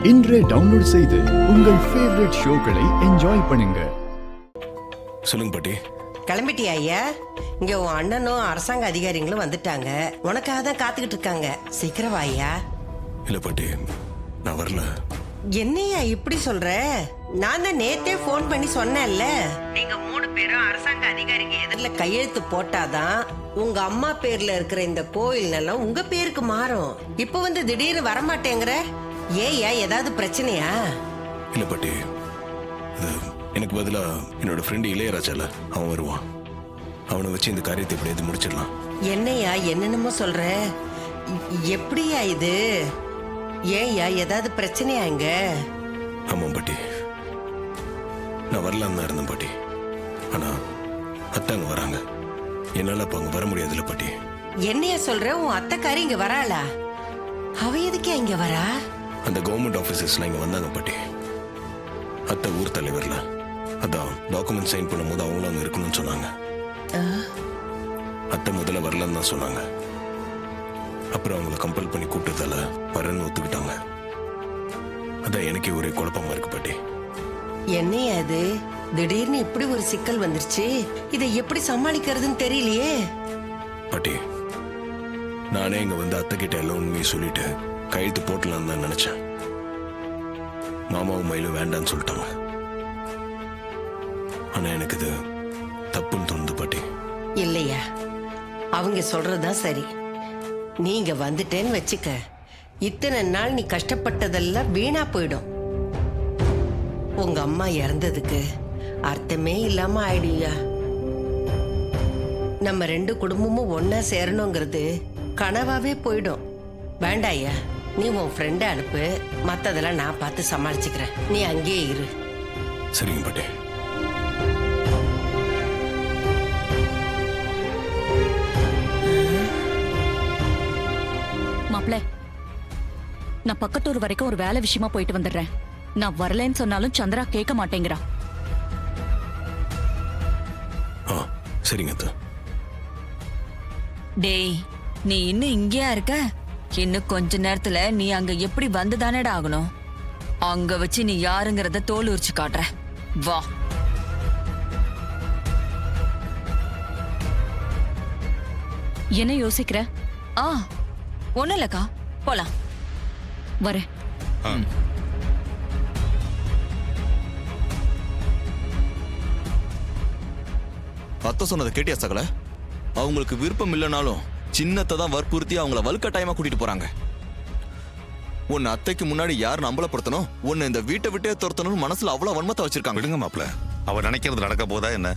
இன்றே டவுன்லோட் செய்து உங்கள் ஃபேவரட் ஷோக்களை என்ஜாய் பண்ணுங்க. சொல்லுங்க பாட்டி. கிளம்பிட்டியா ஐயா? இங்க உன் அண்ணனும் அரசாங்க அதிகாரிகளும் வந்துட்டாங்க. உனக்காக தான் காத்துக்கிட்டு இருக்காங்க. சீக்கிரம் வா ஐயா. இல்ல பாட்டி, நான் வரல. என்னையா இப்படி சொல்ற? நான் தான் நேத்தே போன் பண்ணி சொன்னேன்ல, நீங்க 3 பேரும் அரசாங்க அதிகாரிங்க எதிரில் கையெழுத்து போட்டாதான் உங்க அம்மா பேர்ல இருக்கிற இந்த கோயில் எல்லாம் உங்க பேருக்கு மாறும். இப்ப வந்து திடீர்னு வரமாட்டேங்கிற, ஏயா ஏதாவது பிரச்சனையா? இல்ல பாட்டி, எனக்கு பதிலா என்னோட ஃப்ரெண்டு இளையராஜால அவன் வருவான். அவனை வச்சு இந்த காரியத்தை எப்படியாவது முடிச்சிடலாம். என்னையா என்னென்னமோ சொல்ற? எப்படியா இது? ஏயா ஏதாவது பிரச்சனையா இங்க? ஆமா பாட்டி, நான் வரலான்னு தான் இருந்தேன் பாட்டி. ஆனா அத்தாங்க வராங்க, என்னால அப்ப அங்க வர முடியாதுல்ல பாட்டி. என்னையா சொல்ற? உன் அத்தைக்காரி இங்க வராளா? அவ எதுக்கே இங்க வரா? அந்த கவர்மெண்ட் ஆபீசர்ஸ்லாம் இங்க வந்தாங்க பாட்டி. அத்தை ஊர் தலைவர்ல, அதான் டாக்குமெண்ட் சைன் பண்ணும்போது அவங்களும் அங்க இருக்கணும்னு சொன்னாங்க. அத்தை முதல்ல வரலன்னு தான் சொன்னாங்க. அப்புறம் அவங்கள கம்பல் பண்ணி கூப்பிட்டதால வரேன்னு ஒத்துக்கிட்டாங்க. அதான் எனக்கே ஒரே குழப்பமா இருக்கு பாட்டி. என்னையா அது? திடீர்னு இப்படி ஒரு சிக்கல் வந்துருச்சு. இதை எப்படி சமாளிக்கிறதுன்னு தெரியலையே பாட்டி. நானே இங்க வந்து அத்தை கிட்ட எல்லாம் உண்மையை சொல்லிட்டு கையெழுத்து போட்டலான்னு தான் நினைச்சேன். மாமாவும் மயிலும் வேண்டான்னு சொல்லிட்டாங்க. ஆனா எனக்கு இது தப்புன்னு தோணுது பாட்டி. இல்லையா, அவங்க சொல்றதுதான் சரி. நீங்க வந்துட்டேன்னு வச்சுக்க, இத்தனை நாள் நீ கஷ்டப்பட்டதெல்லாம் வீணா போயிடும். உங்க அம்மா இறந்ததுக்கு அர்த்தமே இல்லாம ஆயிடுயா. நம்ம 2 குடும்பமும் ஒன்னா சேரணுங்கிறது கனவாவே போயிடும். வேண்டாயா, நீ உன் ஃப்ரெண்ட அனுப்பு. மத்ததெல்லாம் நான் பார்த்து சமாளிச்சுக்கிறேன். நீ அங்கேயே இரு. சரிங்க பாட்டி. மாப்ள, நான் பக்கத்தூர் வரைக்கும் ஒரு வேலை விஷயமா போயிட்டு வந்துடுறேன். நான் வரலன்னு சொன்னாலும் சந்திரா கேட்க மாட்டேங்கிறா. சரிங்க அத்தா. டேய், நீ இன்னும் இங்கேயா இருக்க? இன்னும் கொஞ்ச நேரத்துல நீ அங்க எப்படி வந்துதானேடா ஆகணும். அங்க வச்சு நீ யாருங்கிறத தோல் உரிச்சு காட்டுற. வா. என்ன யோசிக்கிற? ஒண்ணும் இல்லக்கா, போலாம். வரேன். அத்தை சொன்னதை கேட்டியா சகல? அவங்களுக்கு விருப்பம் இல்லைனாலும் சின்னத்தை தான் வற்புறுத்தி அவங்கள வலுக்கட்டாயமா கூட்டிட்டு போறாங்க. உன்னை அத்தைக்கு முன்னாடி யார் நம்பலப்படுத்தணும், உன்னை இந்த வீட்டை விட்டே துரத்தணும் மனசுல அவ்வளவு வன்மத்தை வச்சிருக்காங்க. விடுங்க மாப்ள, அவ நினைக்கிறது நடக்க போதா என்ன?